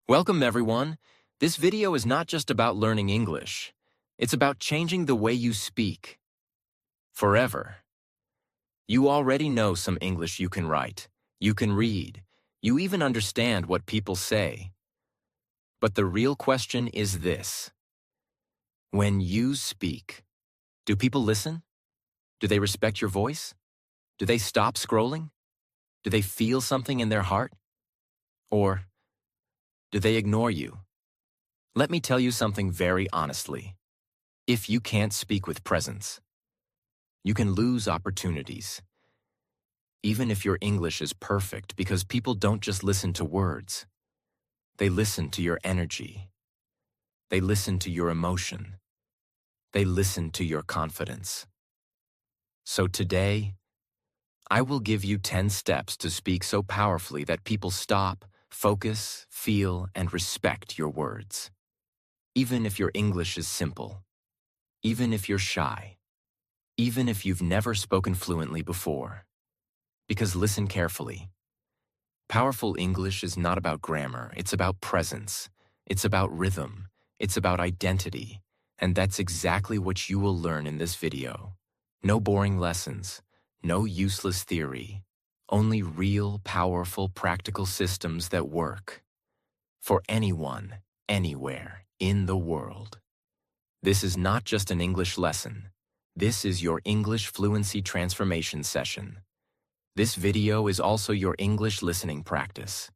Welcome, everyone. This video is not just about learning English. It's about changing the way you speak. Forever. You already know some English you can write, you can read, you even understand what people say. But the real question is this. When you speak, do people listen? Do they respect your voice? Do they stop scrolling? Do they feel something in their heart? Or do they ignore you? Let me tell you something very honestly. If you can't speak with presence, you can lose opportunities. Even if your English is perfect, because people don't just listen to words. They listen to your energy. They listen to your emotion. They listen to your confidence. So today, I will give you 10 steps to speak so powerfully that people stop, focus, feel, and respect your words. Even if your English is simple. Even if you're shy. Even if you've never spoken fluently before. Because listen carefully. Powerful English is not about grammar, it's about presence. It's about rhythm. It's about identity. And that's exactly what you will learn in this video. No boring lessons. No useless theory. Only real, powerful, practical systems that work. For anyone, anywhere, in the world. This is not just an English lesson. This is your English fluency transformation session. This video is also your English listening practice.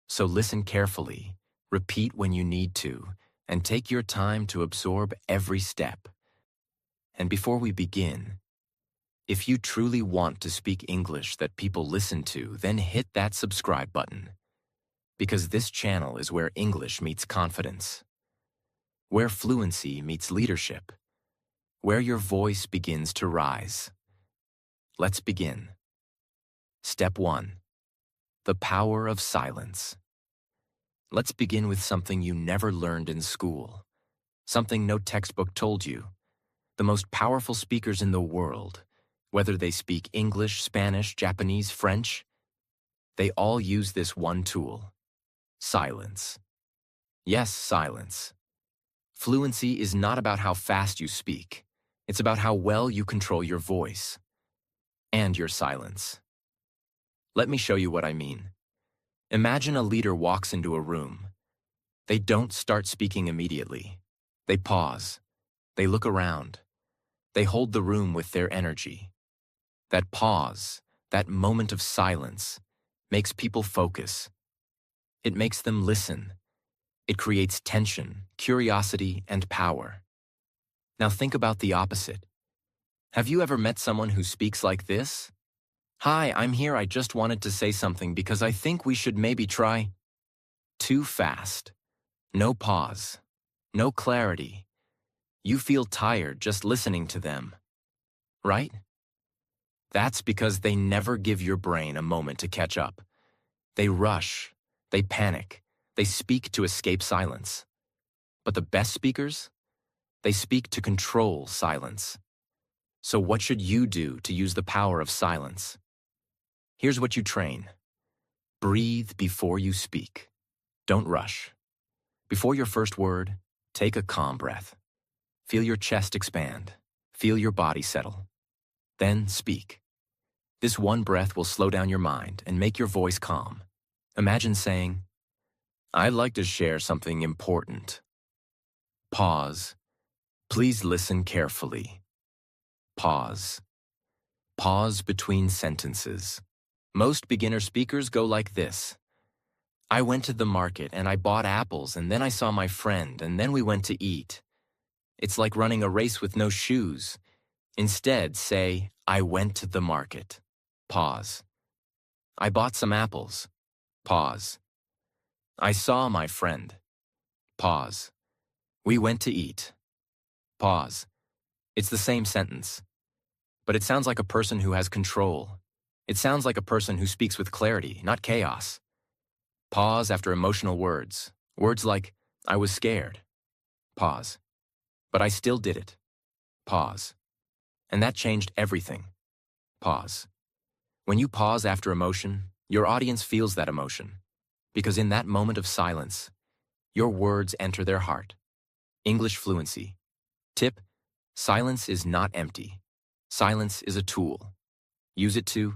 So listen carefully, repeat when you need to, and take your time to absorb every step. And before we begin, if you truly want to speak English that people listen to, then hit that subscribe button. Because this channel is where English meets confidence. Where fluency meets leadership. Where your voice begins to rise. Let's begin. Step 1. The power of silence. Let's begin with something you never learned in school. Something no textbook told you. The most powerful speakers in the world, whether they speak English, Spanish, Japanese, French, they all use this one tool. Silence. Yes, silence. Fluency is not about how fast you speak. It's about how well you control your voice and your silence. Let me show you what I mean. Imagine a leader walks into a room. They don't start speaking immediately. They pause. They look around. They hold the room with their energy. That pause, that moment of silence, makes people focus. It makes them listen. It creates tension, curiosity, and power. Now think about the opposite. Have you ever met someone who speaks like this? Hi, I'm here. I just wanted to say something because I think we should maybe try. Too fast. No pause. No clarity. You feel tired just listening to them. Right? That's because they never give your brain a moment to catch up. They rush. They panic. They speak to escape silence. But the best speakers? They speak to control silence. So what should you do to use the power of silence? Here's what you train. Breathe before you speak. Don't rush. Before your first word, take a calm breath. Feel your chest expand. Feel your body settle. Then speak. This one breath will slow down your mind and make your voice calm. Imagine saying, I'd like to share something important. Pause. Please listen carefully. Pause. Pause between sentences. Most beginner speakers go like this. I went to the market and I bought apples and then I saw my friend and then we went to eat. It's like running a race with no shoes. Instead, say, I went to the market. Pause. I bought some apples. Pause. I saw my friend. Pause. We went to eat. Pause. It's the same sentence. But it sounds like a person who has control. It sounds like a person who speaks with clarity, not chaos. Pause after emotional words. Words like, I was scared. Pause. But I still did it. Pause. And that changed everything. Pause. When you pause after emotion, your audience feels that emotion. Because in that moment of silence, Your words enter their heart. English fluency. Tip: silence is not empty. Silence is a tool. Use it to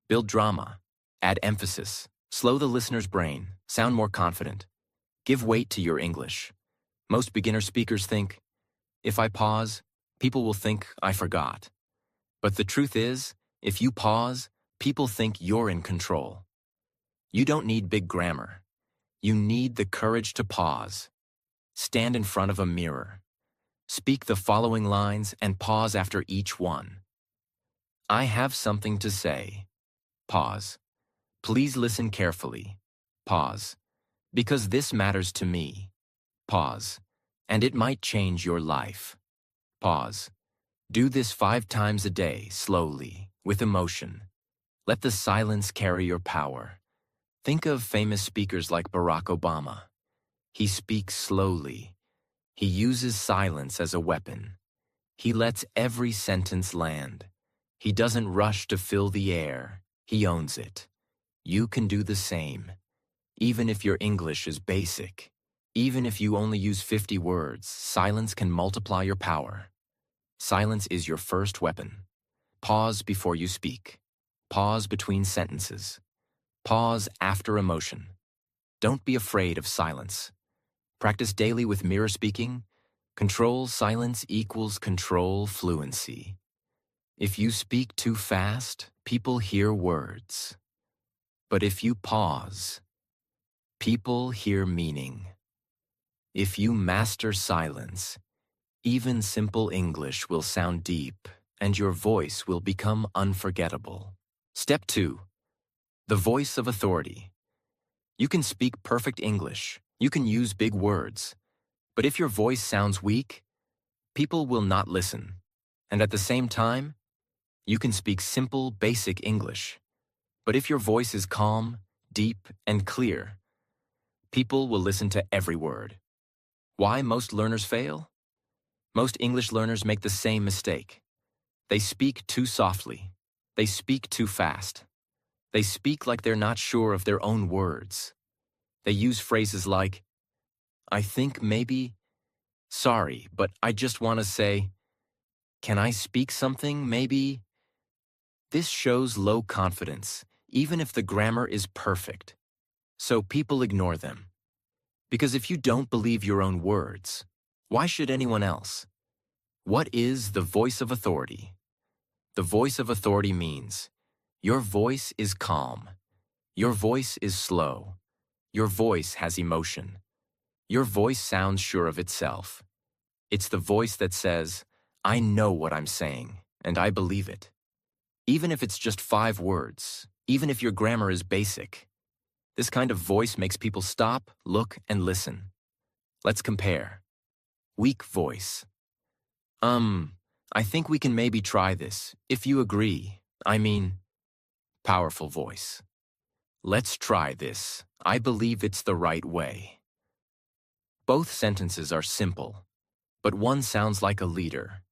build drama, add emphasis, slow the listener's brain, sound more confident. Give weight to your English. Most beginner speakers think, if I pause, people will think I forgot. But the truth is, if you pause, people think you're in control. You don't need big grammar. You need the courage to pause. Stand in front of a mirror. Speak the following lines and pause after each one. I have something to say. Pause. Please listen carefully. Pause. Because this matters to me. Pause. And it might change your life. Pause. Do this 5 times a day, slowly, with emotion. Let the silence carry your power. Think of famous speakers like Barack Obama. He speaks slowly. He uses silence as a weapon. He lets every sentence land. He doesn't rush to fill the air. He owns it. You can do the same. Even if your English is basic, even if you only use 50 words, silence can multiply your power. Silence is your first weapon. Pause before you speak. Pause between sentences. Pause after emotion. Don't be afraid of silence. Practice daily with mirror speaking. Control silence equals control fluency. If you speak too fast, people hear words. But if you pause, people hear meaning. If you master silence, even simple English will sound deep, and your voice will become unforgettable. Step 2. The voice of authority. You can speak perfect English. You can use big words. But if your voice sounds weak, people will not listen. And at the same time, you can speak simple, basic English. But if your voice is calm, deep, and clear, people will listen to every word. Why most learners fail? Most English learners make the same mistake. They speak too softly. They speak too fast. They speak like they're not sure of their own words. They use phrases like, I think maybe, sorry, but I just want to say, can I speak something, maybe? This shows low confidence, even if the grammar is perfect. So people ignore them. Because if you don't believe your own words, why should anyone else? What is the voice of authority? The voice of authority means your voice is calm. Your voice is slow. Your voice has emotion. Your voice sounds sure of itself. It's the voice that says, I know what I'm saying, and I believe it. Even if it's just 5 words, even if your grammar is basic, this kind of voice makes people stop, look, and listen. Let's compare. Weak voice. I think we can maybe try this, if you agree. I mean, powerful voice. Let's try this. I believe it's the right way. Both sentences are simple, but one sounds like a leader.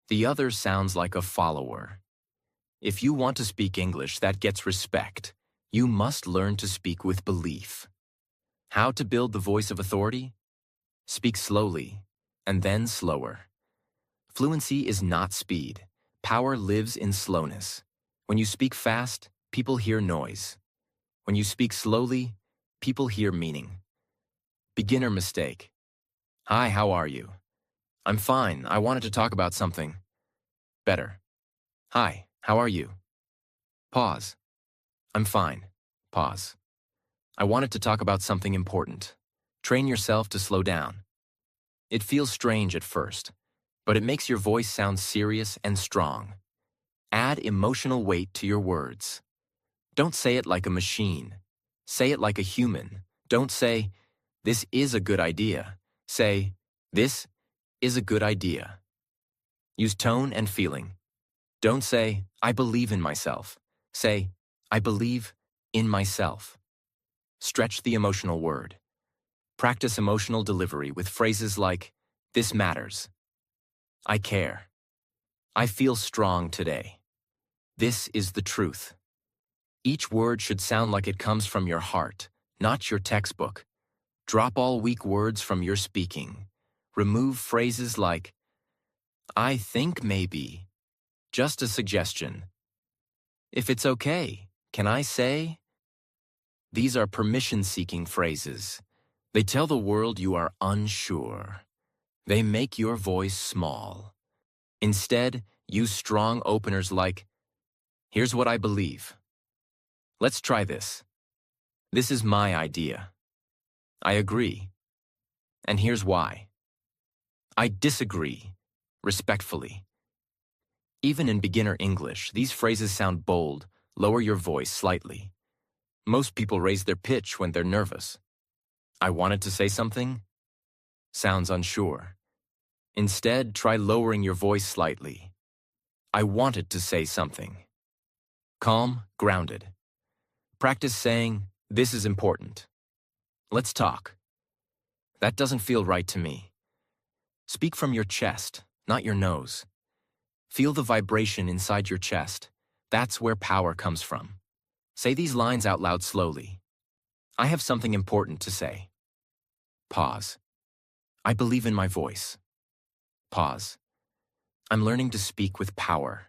The other sounds like a follower. If you want to speak English that gets respect, you must learn to speak with belief. How to build the voice of authority? Speak slowly, and then slower. Fluency is not speed. Power lives in slowness. When you speak fast, people hear noise. When you speak slowly, people hear meaning. Beginner mistake. Hi, how are you? I'm fine. I wanted to talk about something. Better. Hi, how are you? Pause. I'm fine. Pause. I wanted to talk about something important. Train yourself to slow down. It feels strange at first, but it makes your voice sound serious and strong. Add emotional weight to your words. Don't say it like a machine. Say it like a human. Don't say, this is a good idea. Say, this is a good idea. Use tone and feeling. Don't say, I believe in myself. Say, I believe in myself. Stretch the emotional word. Practice emotional delivery with phrases like, this matters. I care. I feel strong today. This is the truth. Each word should sound like it comes from your heart, not your textbook. Drop all weak words from your speaking. Remove phrases like, I think maybe. Just a suggestion. If it's okay, can I say? These are permission-seeking phrases. They tell the world you are unsure. They make your voice small. Instead, use strong openers like, here's what I believe. Let's try this. This is my idea. I agree. And here's why. I disagree, respectfully. Even in beginner English, these phrases sound bold. Lower your voice slightly. Most people raise their pitch when they're nervous. I wanted to say something? Sounds unsure. Instead, try lowering your voice slightly. I wanted to say something. Calm, grounded. Practice saying, this is important. Let's talk. That doesn't feel right to me. Speak from your chest, not your nose. Feel the vibration inside your chest. That's where power comes from. Say these lines out loud slowly. I have something important to say. Pause. I believe in my voice. Pause. I'm learning to speak with power.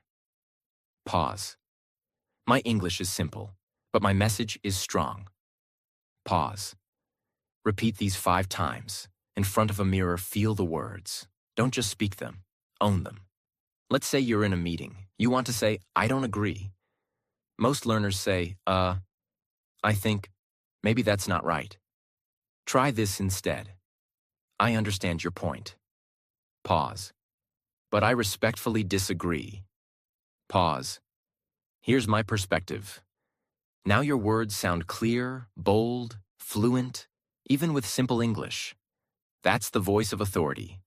Pause. My English is simple, but my message is strong. Pause. Repeat these 5 times. In front of a mirror, feel the words. Don't just speak them, own them. Let's say you're in a meeting. You want to say, I don't agree. Most learners say, I think, maybe that's not right. Try this instead. I understand your point. Pause. But I respectfully disagree. Pause. Here's my perspective. Now your words sound clear, bold, fluent, even with simple English. That's the voice of authority.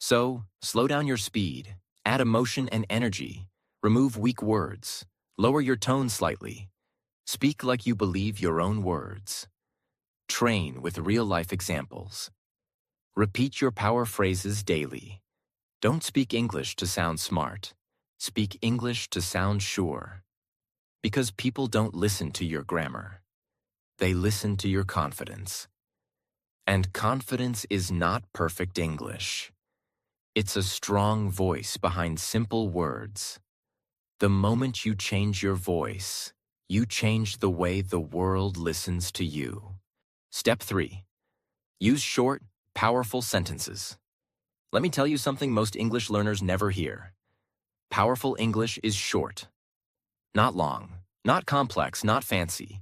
So, slow down your speed, add emotion and energy, remove weak words, lower your tone slightly. Speak like you believe your own words. Train with real-life examples. Repeat your power phrases daily. Don't speak English to sound smart. Speak English to sound sure. Because people don't listen to your grammar. They listen to your confidence. And confidence is not perfect English. It's a strong voice behind simple words. The moment you change your voice, you change the way the world listens to you. Step 3. Use short, powerful sentences. Let me tell you something most English learners never hear. Powerful English is short. Not long, not complex, not fancy.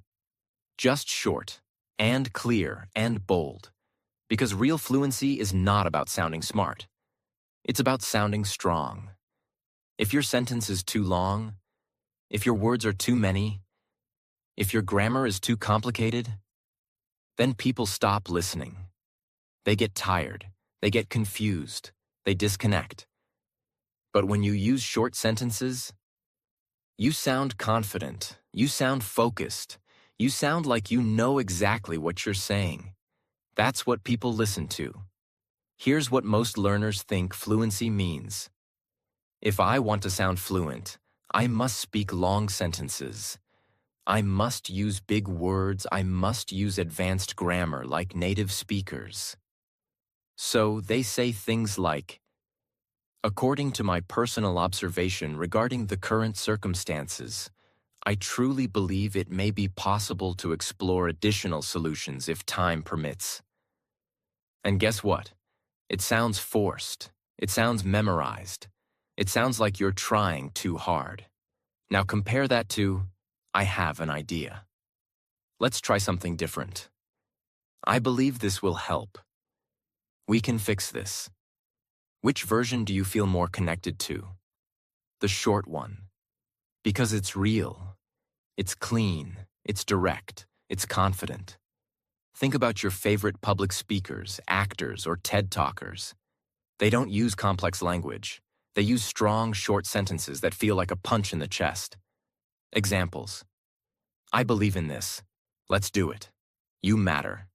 Just short, and clear, and bold. Because real fluency is not about sounding smart. It's about sounding strong. If your sentence is too long, if your words are too many, if your grammar is too complicated, then people stop listening. They get tired, they get confused, they disconnect. But when you use short sentences, you sound confident, you sound focused, you sound like you know exactly what you're saying. That's what people listen to. Here's what most learners think fluency means. If I want to sound fluent, I must speak long sentences. I must use big words. I must use advanced grammar like native speakers. So they say things like, according to my personal observation regarding the current circumstances, I truly believe it may be possible to explore additional solutions if time permits. And guess what? It sounds forced. It sounds memorized. It sounds like you're trying too hard. Now compare that to, I have an idea. Let's try something different. I believe this will help. We can fix this. Which version do you feel more connected to? The short one. Because it's real. It's clean. It's direct. It's confident. Think about your favorite public speakers, actors, or TED Talkers. They don't use complex language. They use strong, short sentences that feel like a punch in the chest. Examples. I believe in this. Let's do it. You matter.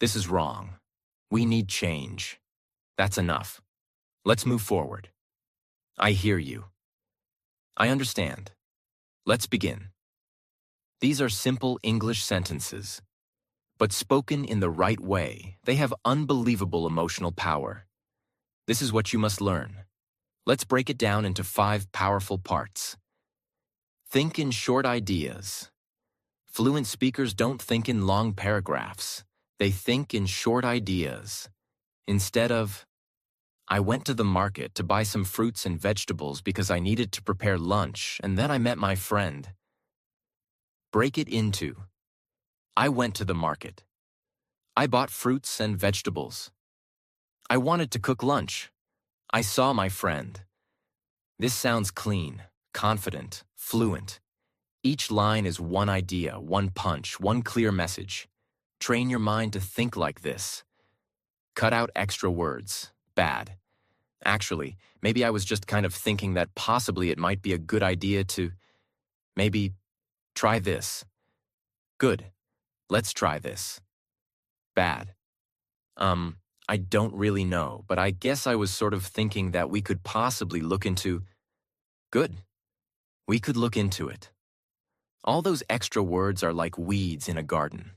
This is wrong. We need change. That's enough. Let's move forward. I hear you. I understand. Let's begin. These are simple English sentences. But spoken in the right way, they have unbelievable emotional power. This is what you must learn. Let's break it down into 5 powerful parts. Think in short ideas. Fluent speakers don't think in long paragraphs. They think in short ideas. Instead of, I went to the market to buy some fruits and vegetables because I needed to prepare lunch, and then I met my friend. Break it into, I went to the market. I bought fruits and vegetables. I wanted to cook lunch. I saw my friend. This sounds clean, confident, fluent. Each line is one idea, one punch, one clear message. Train your mind to think like this. Cut out extra words. Bad. Actually, maybe I was just kind of thinking that possibly it might be a good idea to, maybe, try this. Good. Let's try this. Bad. I don't really know, but I guess I was sort of thinking that we could possibly look into. Good. We could look into it. All those extra words are like weeds in a garden.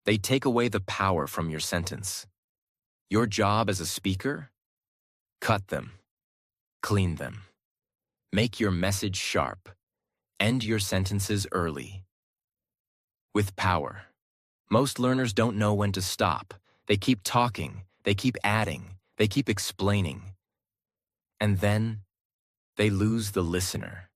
They take away the power from your sentence. Your job as a speaker? Cut them. Clean them. Make your message sharp. End your sentences early. With power. Most learners don't know when to stop. They keep talking. They keep adding. They keep explaining. And then, they lose the listener.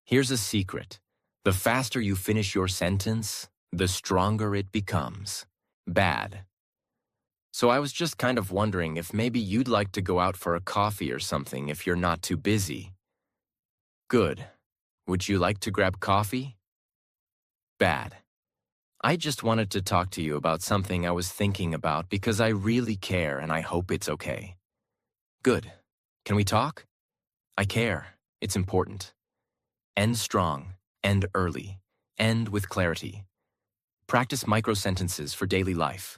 Here's a secret. The faster you finish your sentence, the stronger it becomes. Bad. So I was just kind of wondering if maybe you'd like to go out for a coffee or something if you're not too busy. Good. Would you like to grab coffee? Bad. I just wanted to talk to you about something I was thinking about because I really care and I hope it's okay. Good. Can we talk? I care. It's important. End strong. End early. End with clarity. Practice micro-sentences for daily life.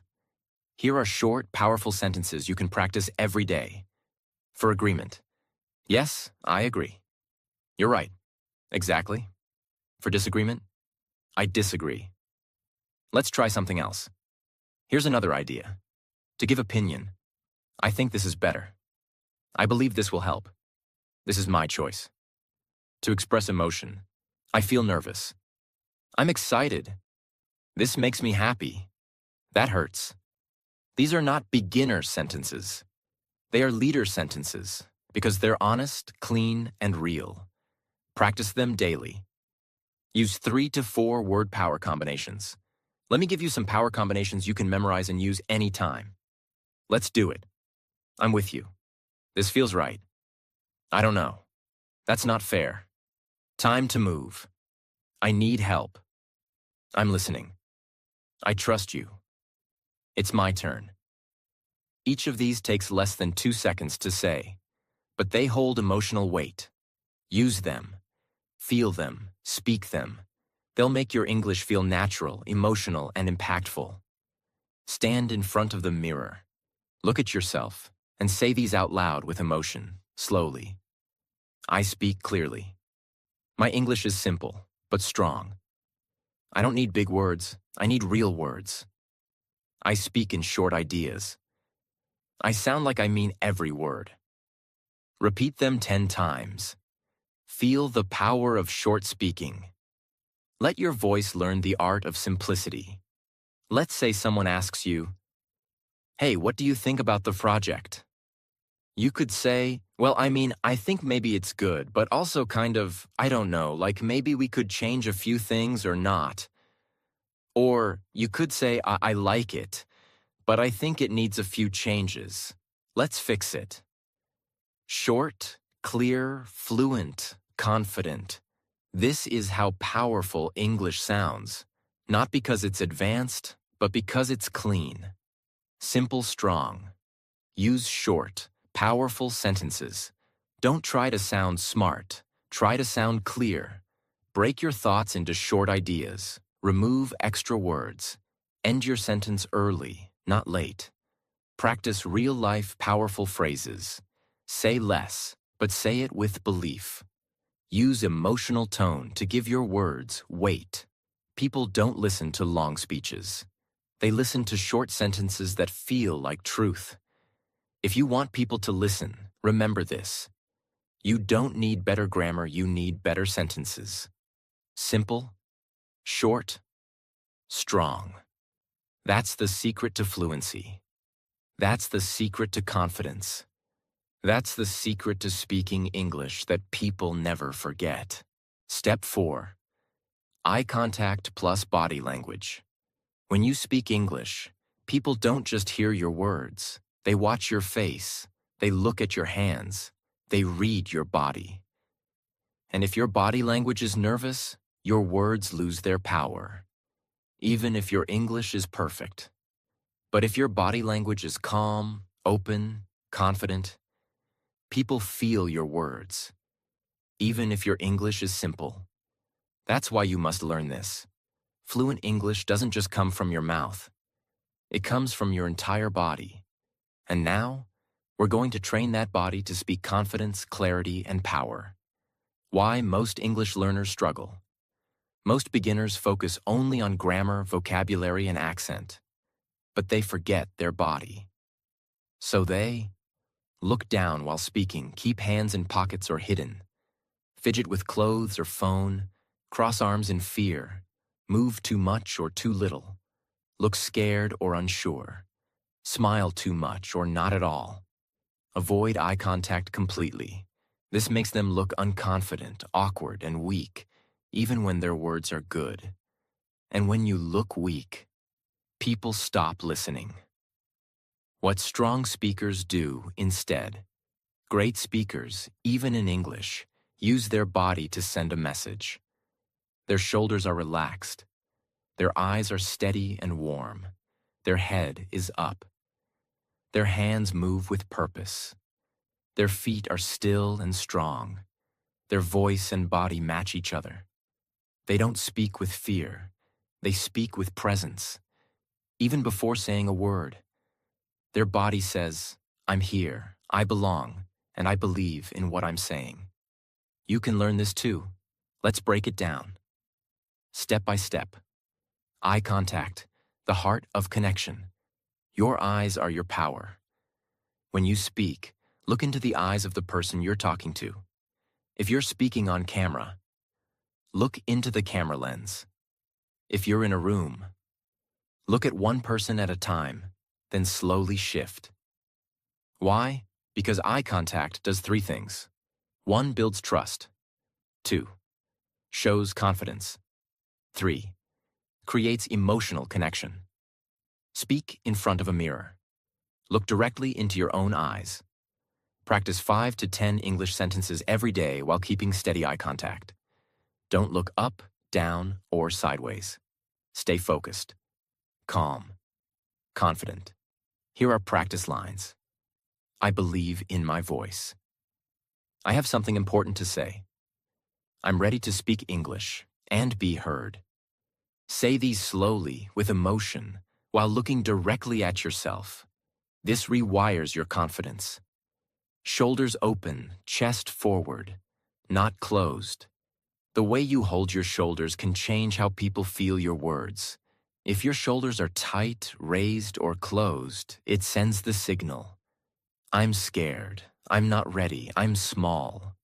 Here are short, powerful sentences you can practice every day. For agreement. Yes, I agree. You're right. Exactly. For disagreement. I disagree. Let's try something else. Here's another idea. To give opinion. I think this is better. I believe this will help. This is my choice. To express emotion. I feel nervous. I'm excited. This makes me happy. That hurts. These are not beginner sentences. They are leader sentences because they're honest, clean, and real. Practice them daily. Use 3 to 4 word power combinations. Let me give you some power combinations you can memorize and use anytime. Let's do it. I'm with you. This feels right. I don't know. That's not fair. Time to move. I need help. I'm listening. I trust you. It's my turn. Each of these takes less than 2 seconds to say, but they hold emotional weight. Use them. Feel them. Speak them. They'll make your English feel natural, emotional, and impactful. Stand in front of the mirror. Look at yourself and say these out loud with emotion, slowly. I speak clearly. My English is simple, but strong. I don't need big words. I need real words. I speak in short ideas. I sound like I mean every word. Repeat them 10 times. Feel the power of short speaking. Let your voice learn the art of simplicity. Let's say someone asks you, "Hey, what do you think about the project?" You could say, "Well, I think maybe it's good, but also kind of, I don't know, like maybe we could change a few things or not." Or you could say, I like it, but I think it needs a few changes. Let's fix it." Short, clear, fluent, confident. This is how powerful English sounds, not because it's advanced, but because it's clean. Simple, strong. Use short, powerful sentences. Don't try to sound smart. Try to sound clear. Break your thoughts into short ideas. Remove extra words. End your sentence early, not late. Practice real-life, powerful phrases. Say less, but say it with belief. Use emotional tone to give your words weight. People don't listen to long speeches. They listen to short sentences that feel like truth. If you want people to listen, remember this. You don't need better grammar, you need better sentences. Simple, short, strong. That's the secret to fluency. That's the secret to confidence. That's the secret to speaking English that people never forget. Step 4. Eye contact plus body language. When you speak English, people don't just hear your words. They watch your face. They look at your hands. They read your body. And if your body language is nervous, your words lose their power, even if your English is perfect. But if your body language is calm, open, confident, people feel your words, even if your English is simple. That's why you must learn this. Fluent English doesn't just come from your mouth. It comes from your entire body. And now, we're going to train that body to speak confidence, clarity, and power. Why most English learners struggle. Most beginners focus only on grammar, vocabulary, and accent, but they forget their body. So they look down while speaking, keep hands in pockets or hidden, fidget with clothes or phone, cross arms in fear, move too much or too little, look scared or unsure, smile too much or not at all. Avoid eye contact completely. This makes them look unconfident, awkward, and weak, even when their words are good. And when you look weak, people stop listening. What strong speakers do instead, great speakers, even in English, use their body to send a message. Their shoulders are relaxed. Their eyes are steady and warm. Their head is up. Their hands move with purpose. Their feet are still and strong. Their voice and body match each other. They don't speak with fear. They speak with presence. Even before saying a word, their body says, I'm here, I belong, and I believe in what I'm saying. You can learn this too. Let's break it down. Step by step. Eye contact, the heart of connection. Your eyes are your power. When you speak, look into the eyes of the person you're talking to. If you're speaking on camera, look into the camera lens. If you're in a room, look at one person at a time, then slowly shift. Why? Because eye contact does 3 things. 1, builds trust. 2, shows confidence. 3, creates emotional connection. Speak in front of a mirror. Look directly into your own eyes. Practice 5 to 10 English sentences every day while keeping steady eye contact. Don't look up, down, or sideways. Stay focused, calm, confident. Here are practice lines. I believe in my voice. I have something important to say. I'm ready to speak English and be heard. Say these slowly, with emotion, while looking directly at yourself. This rewires your confidence. Shoulders open, chest forward, not closed. The way you hold your shoulders can change how people feel your words. If your shoulders are tight, raised, or closed, it sends the signal. I'm scared. I'm not ready. I'm small.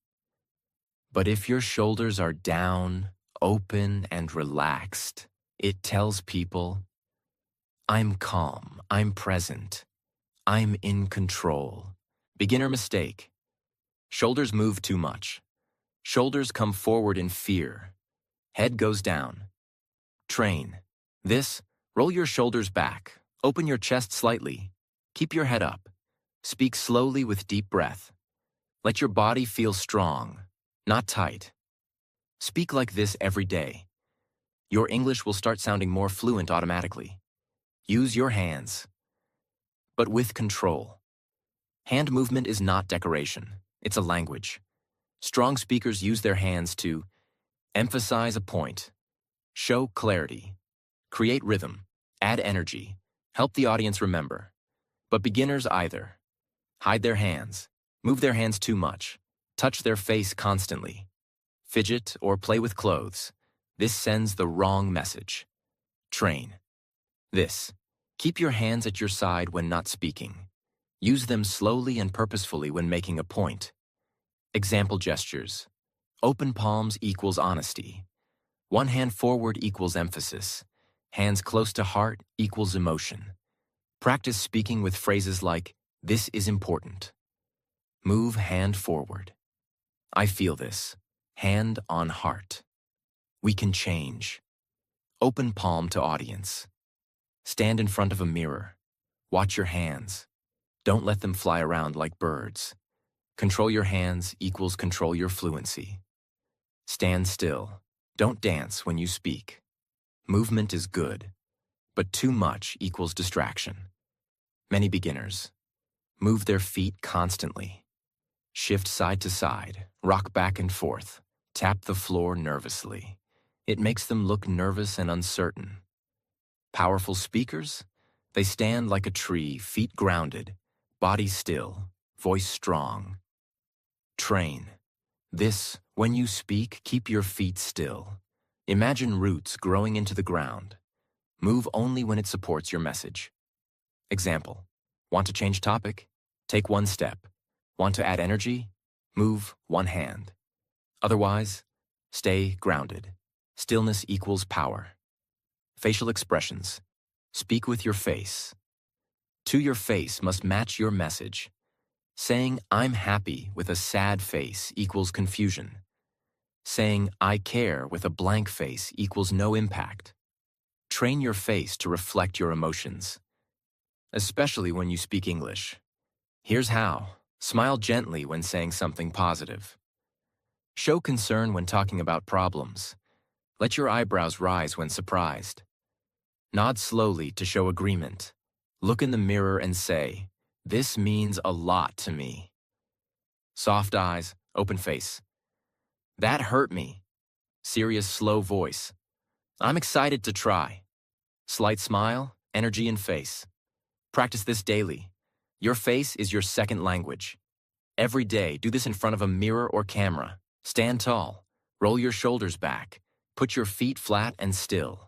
But if your shoulders are down, open, and relaxed, it tells people, I'm calm. I'm present. I'm in control. Beginner mistake. Shoulders move too much. Shoulders come forward in fear. Head goes down. Train. This, roll your shoulders back. Open your chest slightly. Keep your head up. Speak slowly with deep breath. Let your body feel strong, not tight. Speak like this every day. Your English will start sounding more fluent automatically. Use your hands, but with control. Hand movement is not decoration. It's a language. Strong speakers use their hands to emphasize a point, show clarity, create rhythm, add energy, help the audience remember. But beginners either hide their hands, move their hands too much, touch their face constantly, fidget or play with clothes. This sends the wrong message. Train. This. Keep your hands at your side when not speaking. Use them slowly and purposefully when making a point. Example gestures. Open palms equals honesty. One hand forward equals emphasis. Hands close to heart equals emotion. Practice speaking with phrases like, "This is important." Move hand forward. "I feel this." Hand on heart. "We can change." Open palm to audience. Stand in front of a mirror. Watch your hands. Don't let them fly around like birds. Control your hands equals control your fluency. Stand still. Don't dance when you speak. Movement is good, but too much equals distraction. Many beginners move their feet constantly. Shift side to side, rock back and forth, tap the floor nervously. It makes them look nervous and uncertain. Powerful speakers? They stand like a tree, feet grounded, body still, voice strong. Train. This, when you speak, keep your feet still. Imagine roots growing into the ground. Move only when it supports your message. Example. Want to change topic? Take one step. Want to add energy? Move one hand. Otherwise, stay grounded. Stillness equals power. Facial expressions. Speak with your face. To your face must match your message. Saying, "I'm happy" with a sad face equals confusion. Saying, "I care" with a blank face equals no impact. Train your face to reflect your emotions, especially when you speak English. Here's how. Smile gently when saying something positive. Show concern when talking about problems. Let your eyebrows rise when surprised. Nod slowly to show agreement. Look in the mirror and say, "This means a lot to me." Soft eyes, open face. "That hurt me." Serious, slow voice. "I'm excited to try." Slight smile, energy in face. Practice this daily. Your face is your second language. Every day, do this in front of a mirror or camera. Stand tall. Roll your shoulders back. Put your feet flat and still.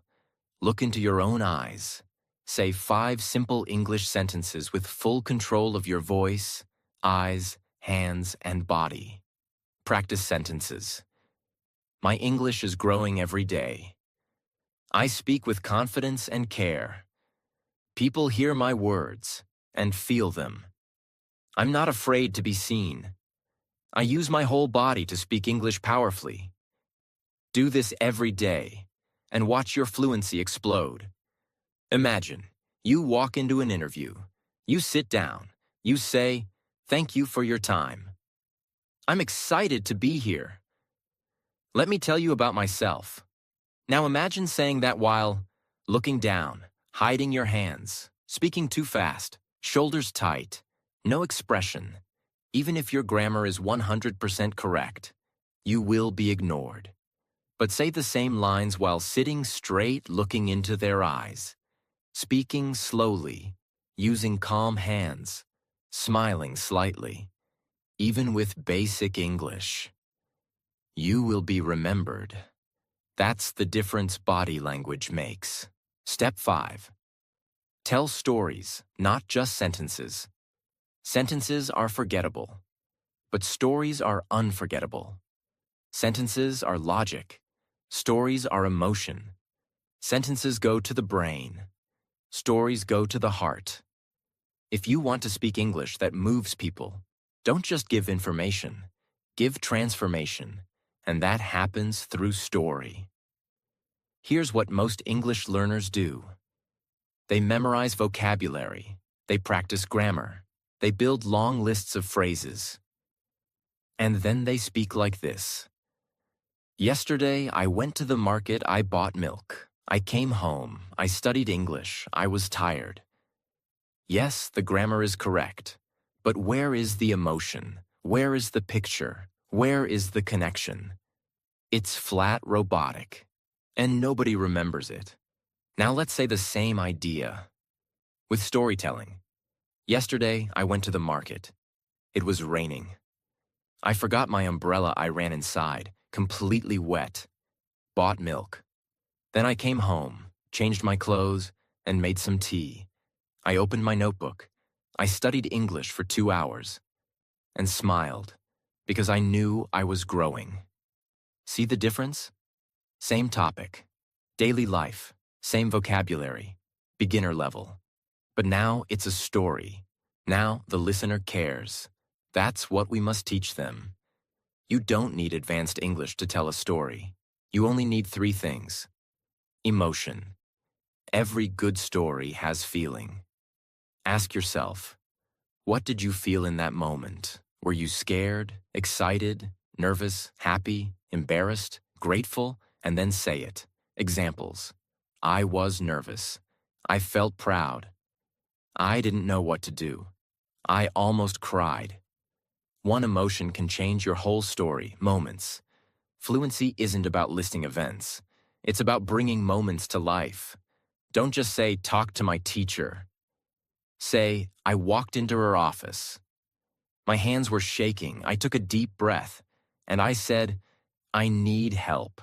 Look into your own eyes. Say 5 simple English sentences with full control of your voice, eyes, hands, and body. Practice sentences. My English is growing every day. I speak with confidence and care. People hear my words and feel them. I'm not afraid to be seen. I use my whole body to speak English powerfully. Do this every day and watch your fluency explode. Imagine, you walk into an interview. You sit down. You say, "Thank you for your time. I'm excited to be here. Let me tell you about myself." Now imagine saying that while looking down, hiding your hands, speaking too fast, shoulders tight, no expression. Even if your grammar is 100% correct, you will be ignored. But say the same lines while sitting straight, looking into their eyes, speaking slowly, using calm hands, smiling slightly, even with basic English. You will be remembered. That's the difference body language makes. Step 5. Tell stories, not just sentences. Sentences are forgettable, but stories are unforgettable. Sentences are logic. Stories are emotion. Sentences go to the brain. Stories go to the heart. If you want to speak English that moves people, don't just give information. Give transformation, and that happens through story. Here's what most English learners do. They memorize vocabulary. They practice grammar. They build long lists of phrases. And then they speak like this. Yesterday, I went to the market, I bought milk. I came home, I studied English, I was tired. Yes, the grammar is correct. But where is the emotion? Where is the picture? Where is the connection? It's flat robotic, and nobody remembers it. Now let's say the same idea with storytelling. Yesterday, I went to the market. It was raining. I forgot my umbrella. I ran inside, completely wet. Bought milk. Then I came home, changed my clothes, and made some tea. I opened my notebook. I studied English for 2 hours and smiled because I knew I was growing. See the difference? Same topic, daily life, same vocabulary, beginner level. But now it's a story. Now the listener cares. That's what we must teach them. You don't need advanced English to tell a story. You only need 3 things. Emotion. Every good story has feeling. Ask yourself, what did you feel in that moment? Were you scared, excited, nervous, happy, embarrassed, grateful? And then say it. Examples. I was nervous. I felt proud. I didn't know what to do. I almost cried. One emotion can change your whole story, moments. Fluency isn't about listing events. It's about bringing moments to life. Don't just say, talk to my teacher. Say, I walked into her office. My hands were shaking. I took a deep breath. And I said, I need help.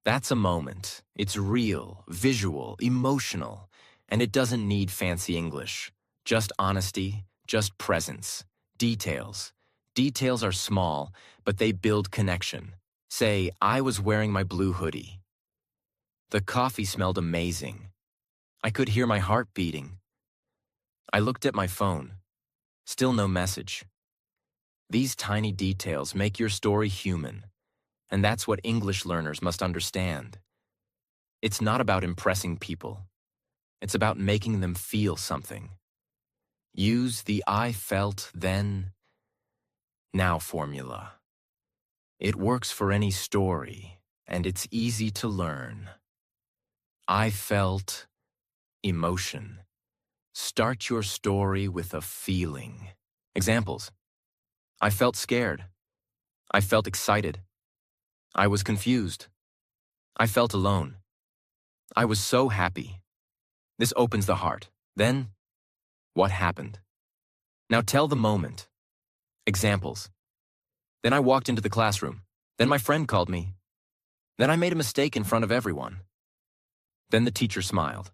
That's a moment. It's real, visual, emotional. And it doesn't need fancy English. Just honesty, just presence. Details. Details are small, but they build connection. Say, I was wearing my blue hoodie. The coffee smelled amazing. I could hear my heart beating. I looked at my phone. Still no message. These tiny details make your story human, and that's what English learners must understand. It's not about impressing people. It's about making them feel something. Use the I felt then, now formula. It works for any story, and it's easy to learn. I felt emotion. Start your story with a feeling. Examples. I felt scared. I felt excited. I was confused. I felt alone. I was so happy. This opens the heart. Then, what happened? Now tell the moment. Examples. Then I walked into the classroom. Then my friend called me. Then I made a mistake in front of everyone. Then the teacher smiled.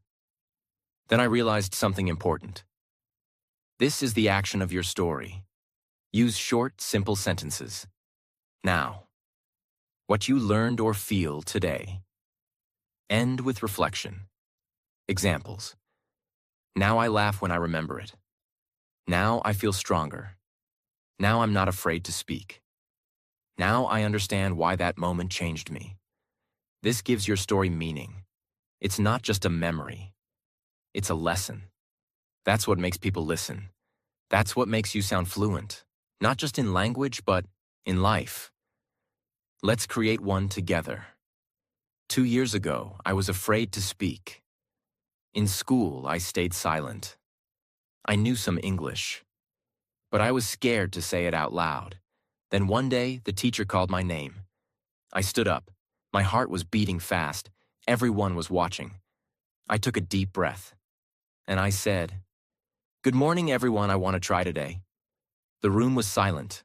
Then I realized something important. This is the action of your story. Use short, simple sentences. Now, what you learned or feel today. End with reflection. Examples. Now I laugh when I remember it. Now I feel stronger. Now I'm not afraid to speak. Now I understand why that moment changed me. This gives your story meaning. It's not just a memory. It's a lesson. That's what makes people listen. That's what makes you sound fluent, not just in language, but in life. Let's create one together. 2 years ago, I was afraid to speak. In school, I stayed silent. I knew some English, but I was scared to say it out loud. Then one day, the teacher called my name. I stood up. My heart was beating fast. Everyone was watching. I took a deep breath, and I said, "Good morning, everyone. I want to try today." The room was silent.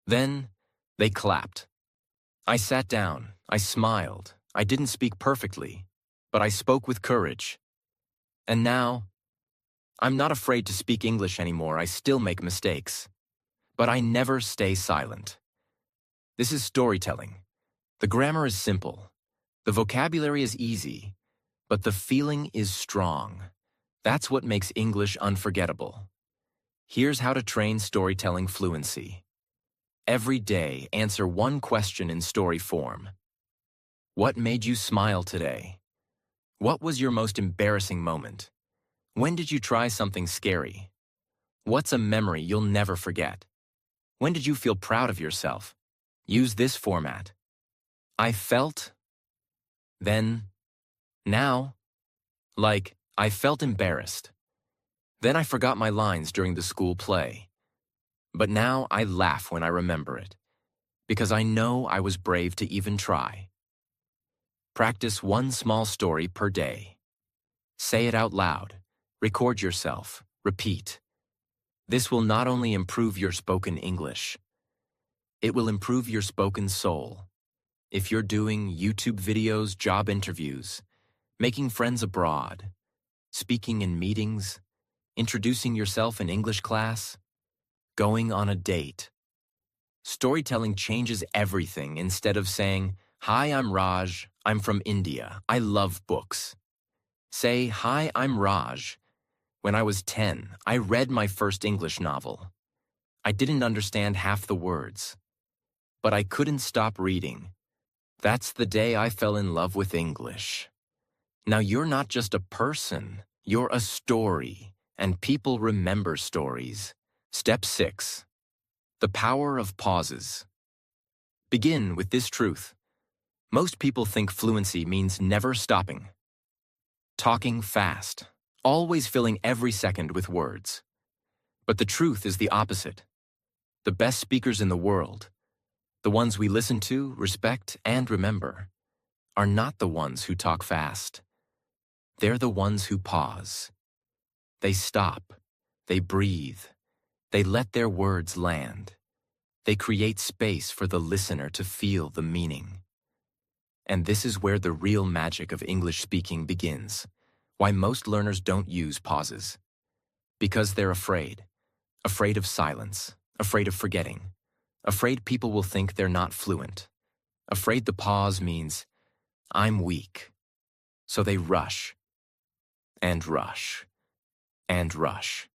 Then, they clapped. I sat down. I smiled. I didn't speak perfectly, but I spoke with courage. And now, I'm not afraid to speak English anymore. I still make mistakes, but I never stay silent. This is storytelling. The grammar is simple. The vocabulary is easy, but the feeling is strong. That's what makes English unforgettable. Here's how to train storytelling fluency. Every day, answer one question in story form. What made you smile today? What was your most embarrassing moment? When did you try something scary? What's a memory you'll never forget? When did you feel proud of yourself? Use this format. I felt, then, now. Like, I felt embarrassed. Then I forgot my lines during the school play. But now I laugh when I remember it, because I know I was brave to even try. Practice one small story per day. Say it out loud. Record yourself. Repeat. This will not only improve your spoken English, it will improve your spoken soul. If you're doing YouTube videos, job interviews, making friends abroad, speaking in meetings, introducing yourself in English class, going on a date. Storytelling changes everything. Instead of saying, "Hi, I'm Raj. I'm from India. I love books." Say, "Hi, I'm Raj. When I was 10, I read my first English novel. I didn't understand half the words, but I couldn't stop reading. That's the day I fell in love with English." Now you're not just a person, you're a story, and people remember stories. Step 6. The power of pauses. Begin with this truth. Most people think fluency means never stopping. Talking fast, always filling every second with words. But the truth is the opposite. The best speakers in the world, the ones we listen to, respect, and remember, are not the ones who talk fast. They're the ones who pause. They stop. They breathe. They let their words land. They create space for the listener to feel the meaning. And this is where the real magic of English speaking begins. Why most learners don't use pauses. Because they're afraid. Afraid of silence. Afraid of forgetting. Afraid people will think they're not fluent. Afraid the pause means, "I'm weak." So they rush. And rush. And rush.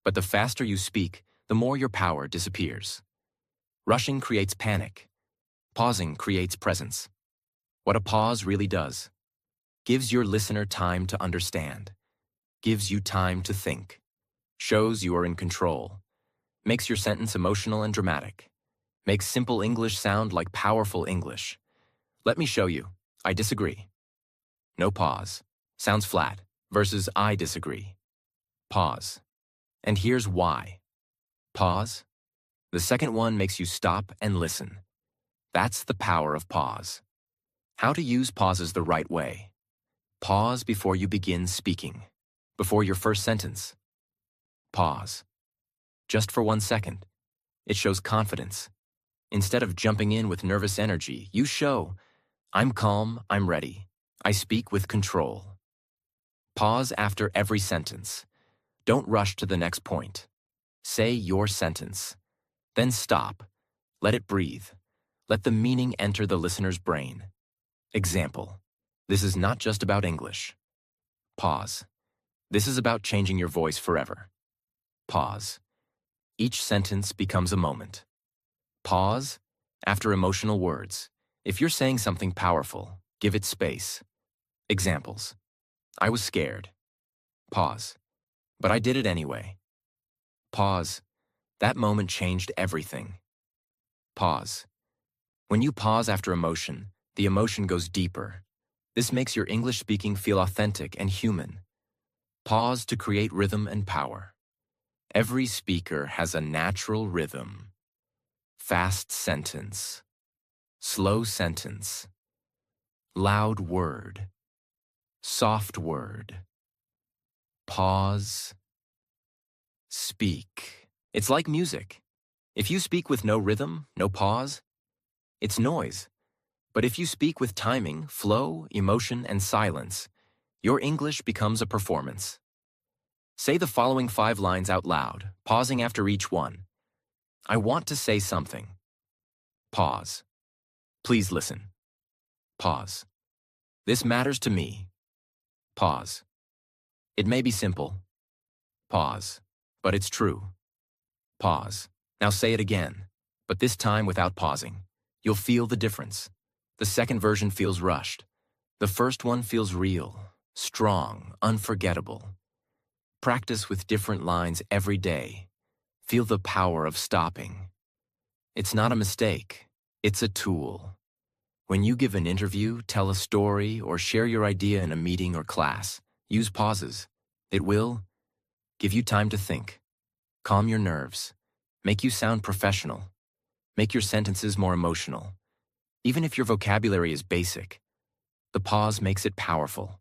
But the faster you speak, the more your power disappears. Rushing creates panic. Pausing creates presence. What a pause really does: gives your listener time to understand, gives you time to think, shows you are in control, makes your sentence emotional and dramatic, makes simple English sound like powerful English. Let me show you. I disagree. No pause. Sounds flat. Versus I disagree. Pause. And here's why. Pause. The second one makes you stop and listen. That's the power of pause. How to use pauses the right way. Pause before you begin speaking. Before your first sentence. Pause. Just for 1 second. It shows confidence. Instead of jumping in with nervous energy, you show, "I'm calm, I'm ready. I speak with control." Pause after every sentence. Don't rush to the next point. Say your sentence. Then stop. Let it breathe. Let the meaning enter the listener's brain. Example. This is not just about English. Pause. This is about changing your voice forever. Pause. Each sentence becomes a moment. Pause after emotional words. If you're saying something powerful, give it space. Examples. I was scared. Pause. But I did it anyway. Pause. That moment changed everything. Pause. When you pause after emotion, the emotion goes deeper. This makes your English speaking feel authentic and human. Pause to create rhythm and power. Every speaker has a natural rhythm. Fast sentence. Slow sentence. Loud word. Soft word. Pause. Speak. It's like music. If you speak with no rhythm, no pause, it's noise. But if you speak with timing, flow, emotion, and silence, your English becomes a performance. Say the following 5 lines out loud, pausing after each one. I want to say something. Pause. Please listen. Pause. This matters to me. Pause. It may be simple. Pause. But it's true. Pause. Now say it again, but this time without pausing. You'll feel the difference. The second version feels rushed. The first one feels real, strong, unforgettable. Practice with different lines every day. Feel the power of stopping. It's not a mistake. It's a tool. When you give an interview, tell a story, or share your idea in a meeting or class, use pauses. It will give you time to think, calm your nerves, make you sound professional, make your sentences more emotional. Even if your vocabulary is basic, the pause makes it powerful.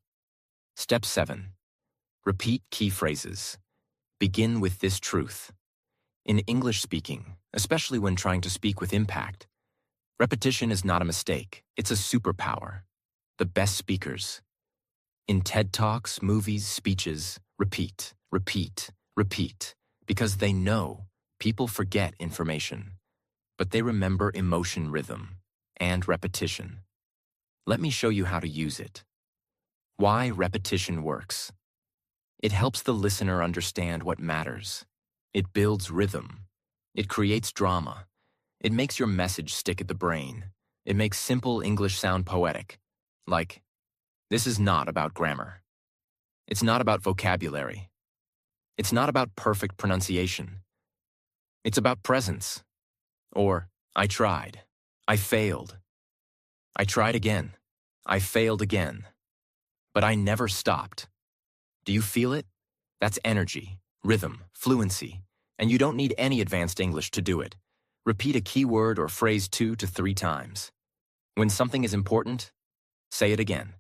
Step 7. Repeat key phrases. Begin with this truth. In English speaking, especially when trying to speak with impact, repetition is not a mistake, it's a superpower. The best speakers In TED Talks, movies, speeches, repeat, repeat, repeat, because they know people forget information, but they remember emotion rhythm and repetition. Let me show you how to use it. Why repetition works. It helps the listener understand what matters. It builds rhythm. It creates drama. It makes your message stick at the brain. It makes simple English sound poetic. Like, this is not about grammar. It's not about vocabulary. It's not about perfect pronunciation. It's about presence. Or, I tried. I failed. I tried again. I failed again. But I never stopped. Do you feel it? That's energy, rhythm, fluency, and you don't need any advanced English to do it. Repeat a key word or phrase 2 to 3 times. When something is important, say it again.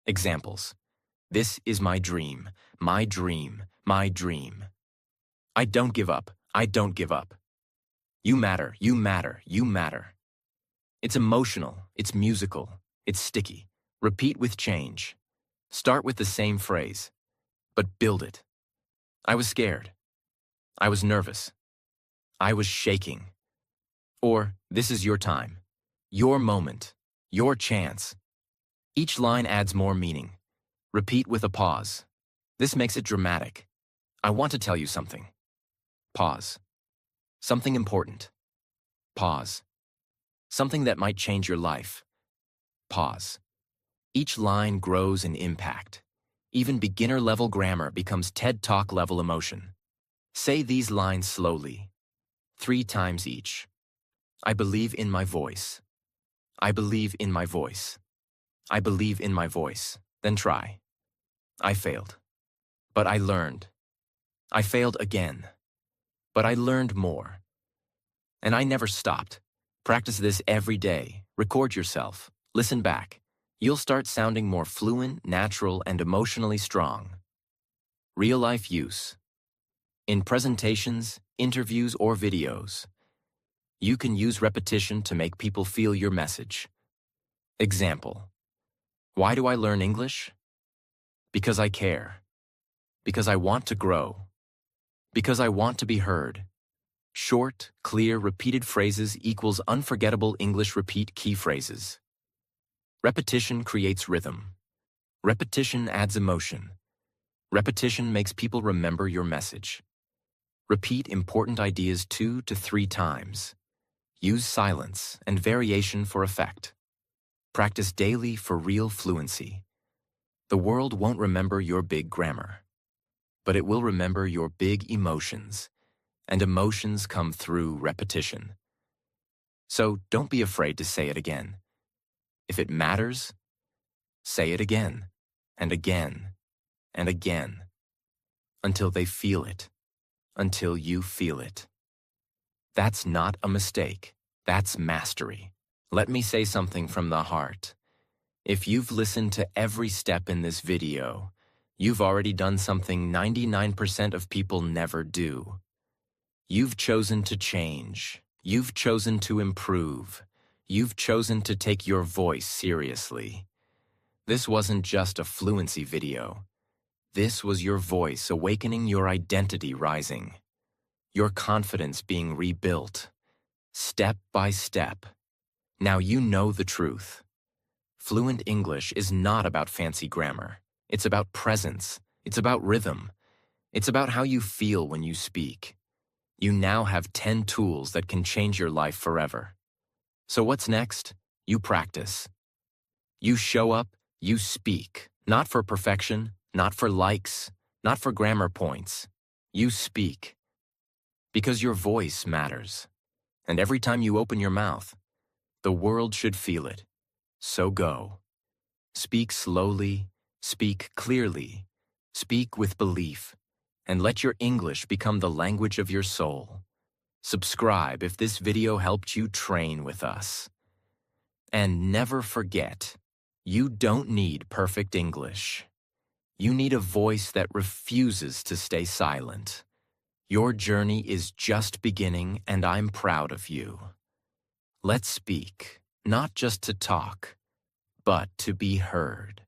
Examples. This is my dream, my dream, my dream. I don't give up, I don't give up. You matter, you matter, you matter. It's emotional, it's musical, it's sticky. Repeat with change. Start with the same phrase, but build it. I was scared. I was nervous. I was shaking. Or, this is your time, your moment, your chance. Each line adds more meaning. Repeat with a pause. This makes it dramatic. I want to tell you something. Pause. Something important. Pause. Something that might change your life. Pause. Each line grows in impact. Even beginner-level grammar becomes TED Talk-level emotion. Say these lines slowly, 3 times each. I believe in my voice. I believe in my voice. I believe in my voice. Then try. I failed. But I learned. I failed again. But I learned more. And I never stopped. Practice this every day. Record yourself. Listen back. You'll start sounding more fluent, natural, and emotionally strong. Real-life use. In presentations, interviews, or videos, you can use repetition to make people feel your message. Example. Why do I learn English? Because I care. Because I want to grow. Because I want to be heard. Short, clear, repeated phrases equals unforgettable English repeat key phrases. Repetition creates rhythm. Repetition adds emotion. Repetition makes people remember your message. Repeat important ideas 2 to 3 times. Use silence and variation for effect. Practice daily for real fluency. The world won't remember your big grammar, but it will remember your big emotions, and emotions come through repetition. So don't be afraid to say it again. If it matters, say it again, and again, and again, until they feel it, until you feel it. That's not a mistake. That's mastery. Let me say something from the heart. If you've listened to every step in this video, you've already done something 99% of people never do. You've chosen to change. You've chosen to improve. You've chosen to take your voice seriously. This wasn't just a fluency video. This was your voice awakening, your identity rising, your confidence being rebuilt, step by step. Now you know the truth. Fluent English is not about fancy grammar. It's about presence. It's about rhythm. It's about how you feel when you speak. You now have 10 tools that can change your life forever. So what's next? You practice. You show up, you speak. Not for perfection, not for likes, not for grammar points. You speak. Because your voice matters. And every time you open your mouth, the world should feel it. So go. Speak slowly, speak clearly, speak with belief, and let your English become the language of your soul. Subscribe if this video helped you train with us. And never forget, you don't need perfect English. You need a voice that refuses to stay silent. Your journey is just beginning, and I'm proud of you. Let's speak, not just to talk, but to be heard.